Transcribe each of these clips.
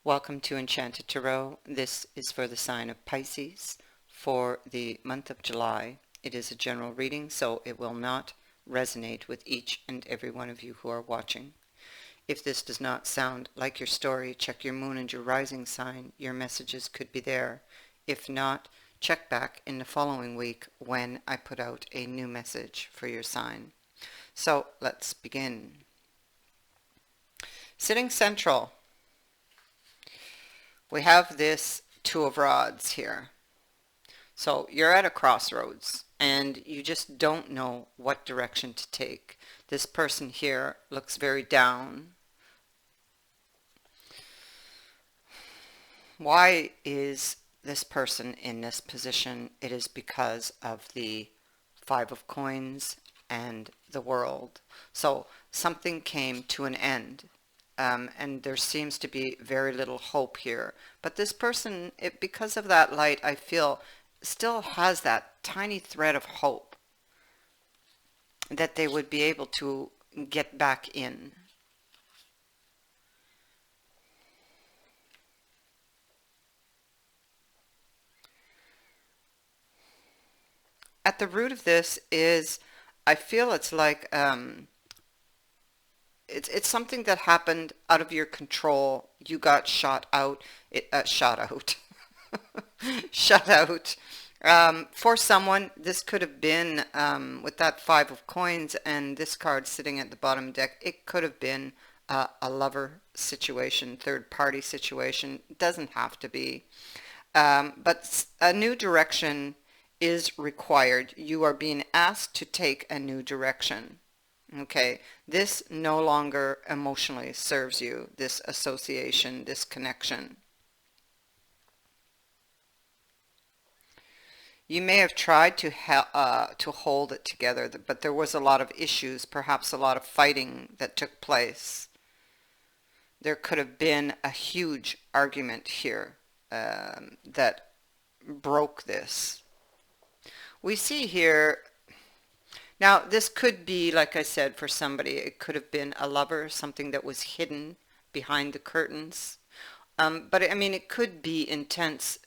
Welcome to Enchanted Tarot. This is for the sign of Pisces for the month of July. It is a general reading, so it will not resonate with each and every one of you who are watching. If this does not sound like your story, check your moon and your rising sign. Your messages could be there. If not, check back in the following week when I put out a new message for your sign. So let's begin. Sitting central, we have this Two of Rods here. So you're at a crossroads and you just don't know what direction to take. This person here looks very down. Why is this person in this position? It is because of the Five of Coins and the World. So something came to an end. And there seems to be very little hope here. But this person, because of that light, I feel, still has that tiny thread of hope that they would be able to get back in. At the root of this is, I feel it's like, it's something that happened out of your control. You got shot out. Shot out. Shut out. For someone, this could have been, with that Five of Coins and this card sitting at the bottom deck, it could have been a lover situation, third party situation. It doesn't have to be. But a new direction is required. You are being asked to take a new direction. Okay, this no longer emotionally serves you, this association, this connection. You may have tried to hold it together, but there was a lot of issues, perhaps a lot of fighting that took place. There could have been a huge argument here that broke this. We see here, now this could be, like I said, for somebody, it could have been a lover, something that was hidden behind the curtains. But I mean, it could be intense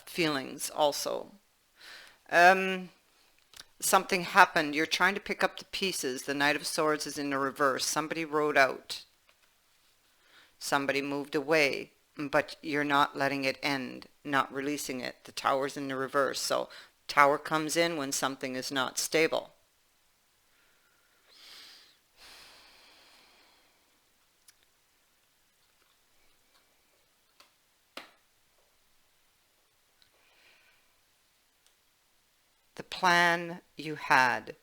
feelings also. Something happened. You're trying to pick up the pieces. The Knight of Swords is in the reverse. Somebody rode out. Somebody moved away, but you're not letting it end, not releasing it. The Tower's in the reverse. So Tower comes in when something is not stable. The plan you had,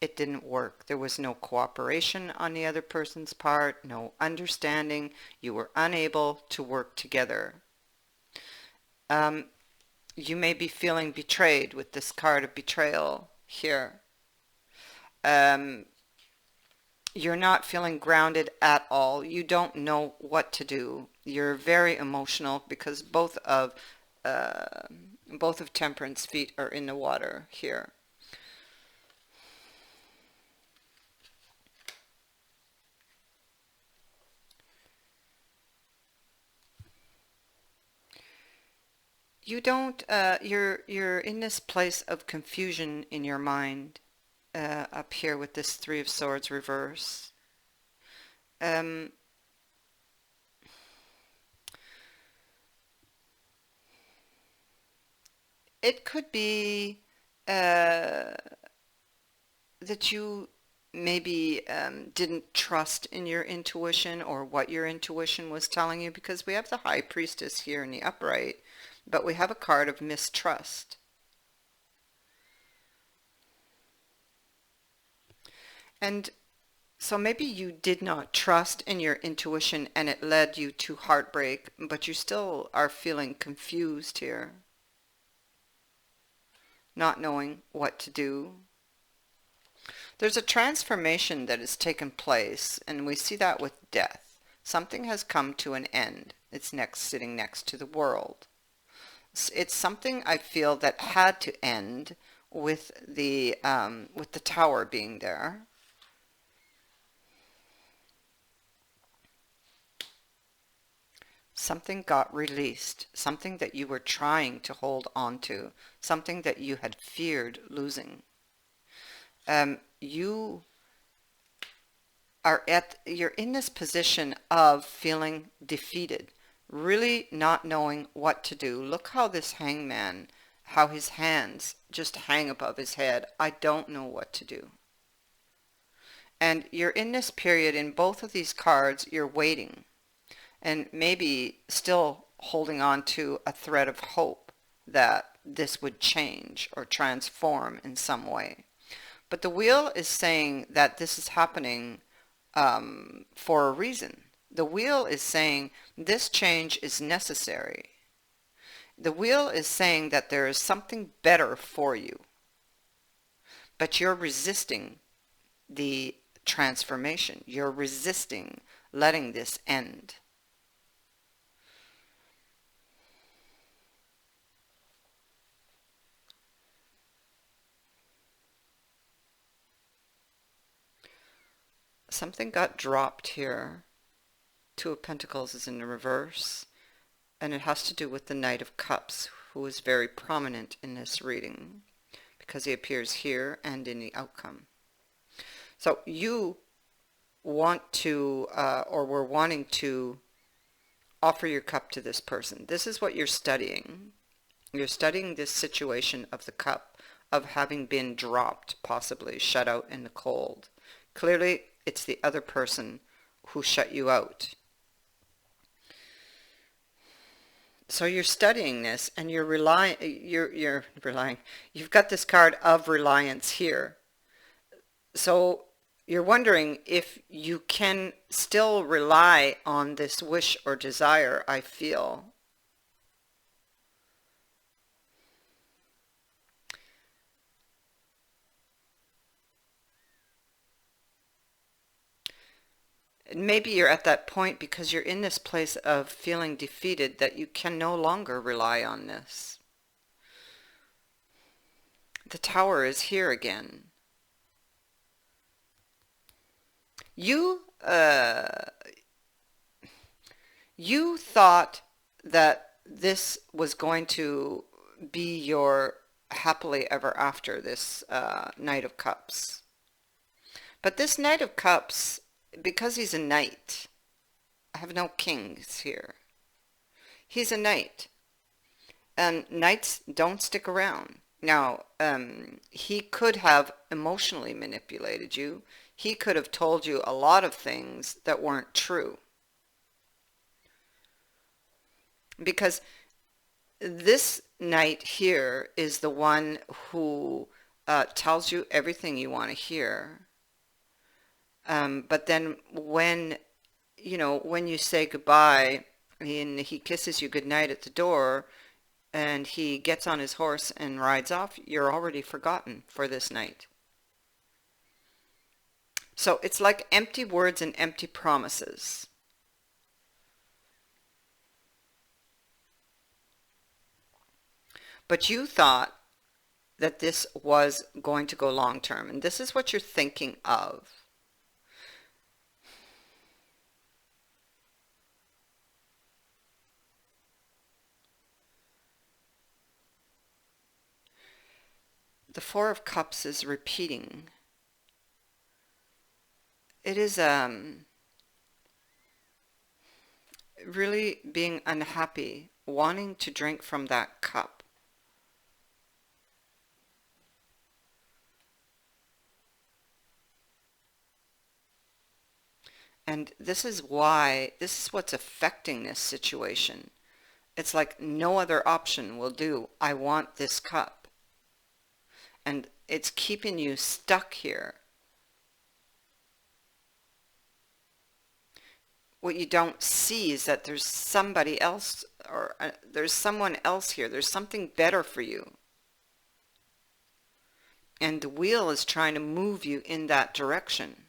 it didn't work. There was no cooperation on the other person's part, no understanding. You were unable to work together. You may be feeling betrayed with this card of betrayal here. You're not feeling grounded at all. You don't know what to do. You're very emotional because both of Temperance feet are in the water here. You don't, you're in this place of confusion in your mind, up here with this Three of Swords reverse. It could be that you maybe didn't trust in your intuition or what your intuition was telling you, because we have the High Priestess here in the upright, but we have a card of mistrust. And so maybe you did not trust in your intuition and it led you to heartbreak, but you still are feeling confused here, not knowing what to do. There's a transformation that has taken place, and we see that with death. Something has come to an end. It's sitting next to the World. It's something I feel that had to end with the Tower being there. Something got released, something that you were trying to hold on to, something that you had feared losing. You you're in this position of feeling defeated, really not knowing what to do. Look how this hangman, how his hands just hang above his head. I don't know what to do. And you're in this period, in both of these cards, you're waiting and maybe still holding on to a thread of hope that this would change or transform in some way. But the wheel is saying that this is happening for a reason. The wheel is saying this change is necessary. The wheel is saying that there is something better for you, but you're resisting the transformation. You're resisting letting this end. Something got dropped here. Two of Pentacles is in the reverse, and it has to do with the Knight of Cups, who is very prominent in this reading because he appears here and in the outcome. So you want to, or were wanting to, offer your cup to this person. This is what you're studying. You're studying this situation of the cup, of having been dropped, possibly shut out in the cold. Clearly, it's the other person who shut you out. So you're studying this, and you're relying. You've got this card of reliance here. So you're wondering if you can still rely on this wish or desire, I feel. Maybe you're at that point because you're in this place of feeling defeated that you can no longer rely on this. The Tower is here again. You thought that this was going to be your happily ever after, this Knight of Cups. But this Knight of Cups, because he's a knight, I have no kings here. He's a knight, and knights don't stick around. Now, he could have emotionally manipulated you. He could have told you a lot of things that weren't true. Because this knight here is the one who tells you everything you want to hear. But then when you say goodbye, and he kisses you goodnight at the door, and he gets on his horse and rides off, you're already forgotten for this night. So it's like empty words and empty promises. But you thought that this was going to go long term, and this is what you're thinking of. The Four of Cups is repeating. It is really being unhappy, wanting to drink from that cup. And this is what's affecting this situation. It's like no other option will do. I want this cup. And it's keeping you stuck here. What you don't see is that there's somebody else, or there's someone else here. There's something better for you. And the wheel is trying to move you in that direction.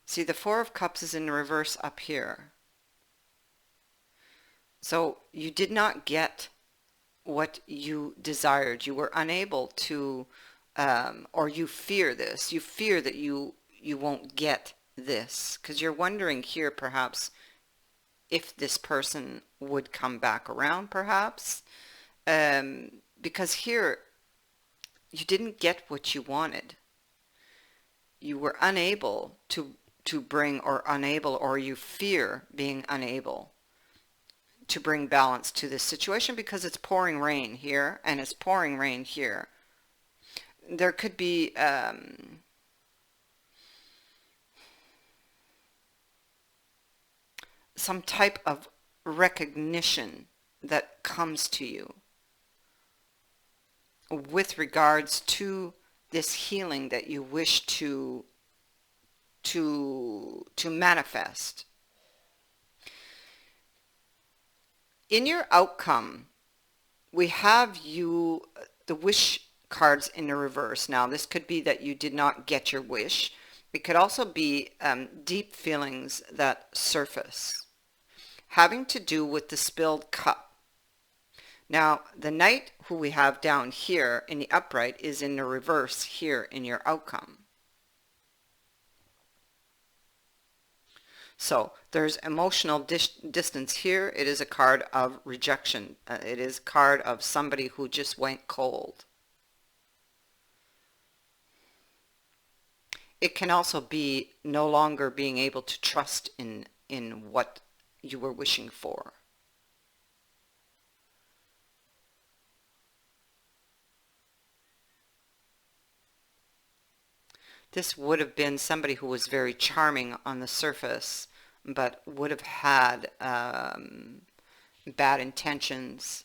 See, the Four of Cups is in reverse up here. So you did not get what you desired. You were unable to, or you fear this. You fear that you won't get this, because you're wondering here perhaps if this person would come back around perhaps, because here you didn't get what you wanted. You were unable to bring, or unable, or you fear being unable to bring balance to this situation because it's pouring rain here and it's pouring rain here. There could be some type of recognition that comes to you with regards to this healing that you wish to manifest. In your outcome, we have you, the wish cards in the reverse. Now, this could be that you did not get your wish. It could also be deep feelings that surface, having to do with the spilled cup. Now, the Knight, who we have down here in the upright, is in the reverse here in your outcome. So there's emotional distance here. It is a card of rejection. It is a card of somebody who just went cold. It can also be no longer being able to trust in what you were wishing for. This would have been somebody who was very charming on the surface, but would have had bad intentions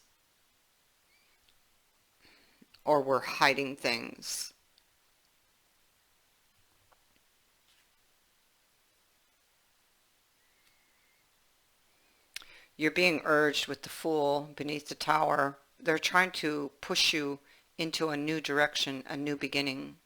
or were hiding things. You're being urged with the Fool beneath the Tower. They're trying to push you into a new direction, a new beginning.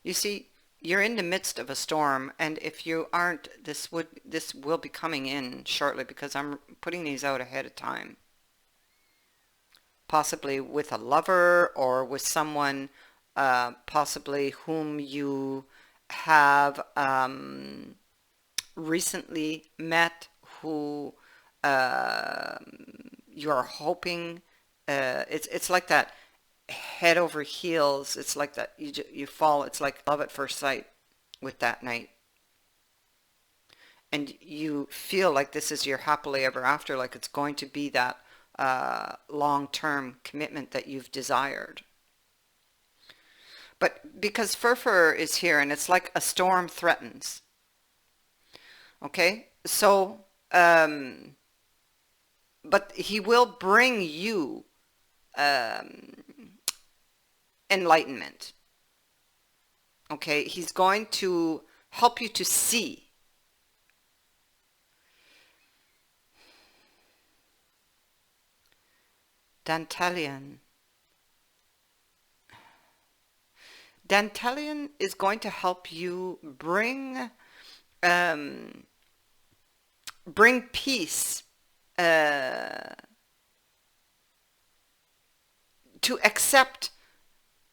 You see, you're in the midst of a storm, and if you aren't, this will be coming in shortly because I'm putting these out ahead of time. Possibly with a lover or with someone possibly whom you have recently met, who you're hoping, it's like that head over heels. It's like that you fall. It's like love at first sight with that Knight, and you feel like this is your happily ever after, like it's going to be that long-term commitment that you've desired. But because Fur is here and it's like a storm threatens, okay, so but he will bring you enlightenment. Okay, he's going to help you to see. Dantalian. Dantalian is going to help you bring peace, to accept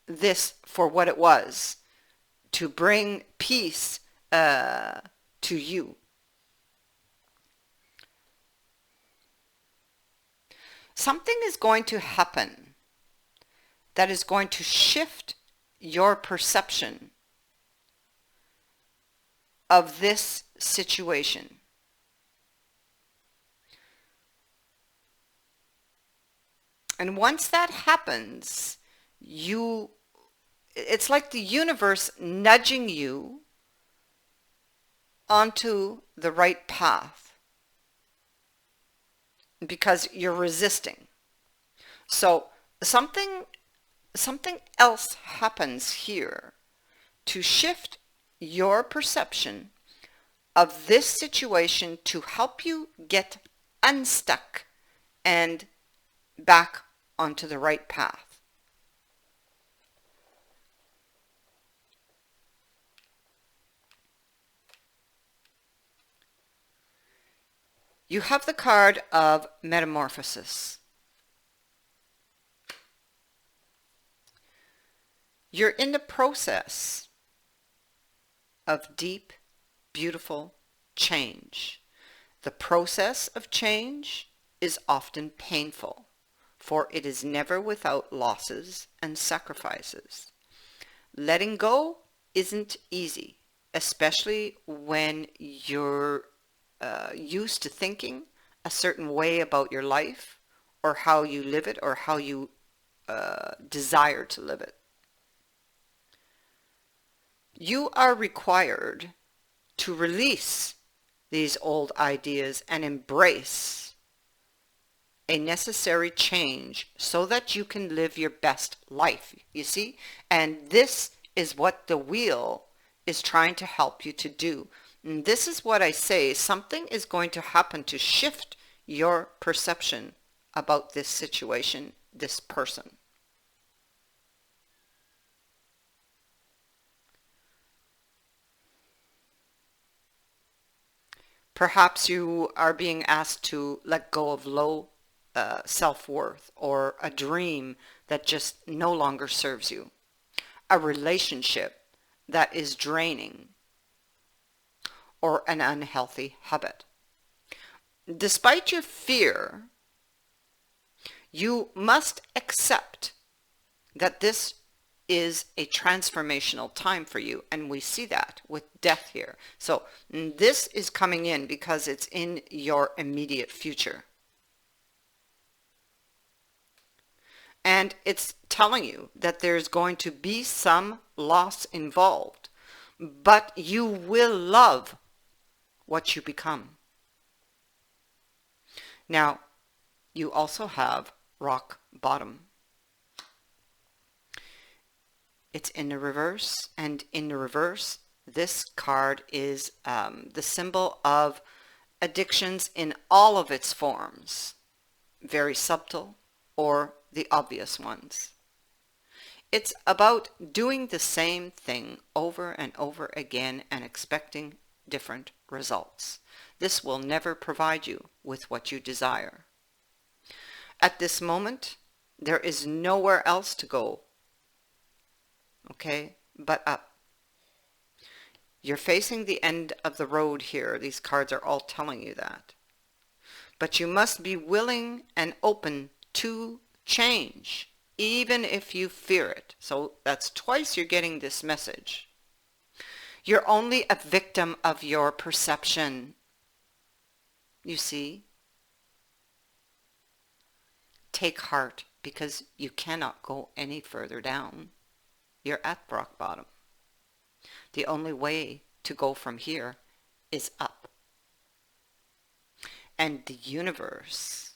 this for what it was, to bring peace to you. Something is going to happen that is going to shift your perception of this situation. And once that happens, it's like the universe nudging you onto the right path because you're resisting. So something else happens here to shift your perception of this situation to help you get unstuck and back onto the right path. You have the card of Metamorphosis. You're in the process of deep, beautiful change. The process of change is often painful, for it is never without losses and sacrifices. Letting go isn't easy, especially when you're used to thinking a certain way about your life or how you live it or how you desire to live it. You are required to release these old ideas and embrace a necessary change so that you can live your best life, you see? And this is what the wheel is trying to help you to do. And this is what I say, something is going to happen to shift your perception about this situation, this person. Perhaps you are being asked to let go of low self-worth or a dream that just no longer serves you, a relationship that is draining, or an unhealthy habit. Despite your fear, you must accept that this is a transformational time for you, and we see that with death here. So this is coming in because it's in your immediate future. And it's telling you that there's going to be some loss involved, but you will love what you become. Now, you also have rock bottom. It's in the reverse, and in the reverse, this card is the symbol of addictions in all of its forms, very subtle or the obvious ones. It's about doing the same thing over and over again and expecting different results. This will never provide you with what you desire. At this moment, there is nowhere else to go, okay, but up. You're facing the end of the road here. These cards are all telling you that. But you must be willing and open to change, even if you fear it. So that's twice you're getting this message. You're only a victim of your perception. You see? Take heart, because you cannot go any further down. You're at rock bottom. The only way to go from here is up. And the universe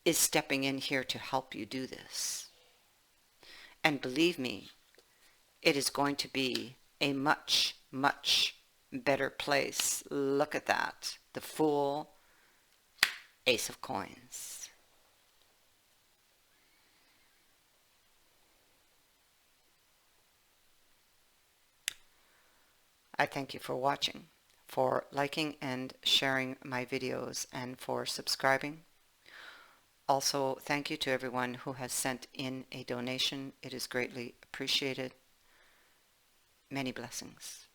is stepping in here to help you do this. And believe me, it is going to be a much, much better place. Look at that. The Fool, Ace of Coins. I thank you for watching, for liking and sharing my videos, and for subscribing. Also, thank you to everyone who has sent in a donation. It is greatly appreciated. Many blessings.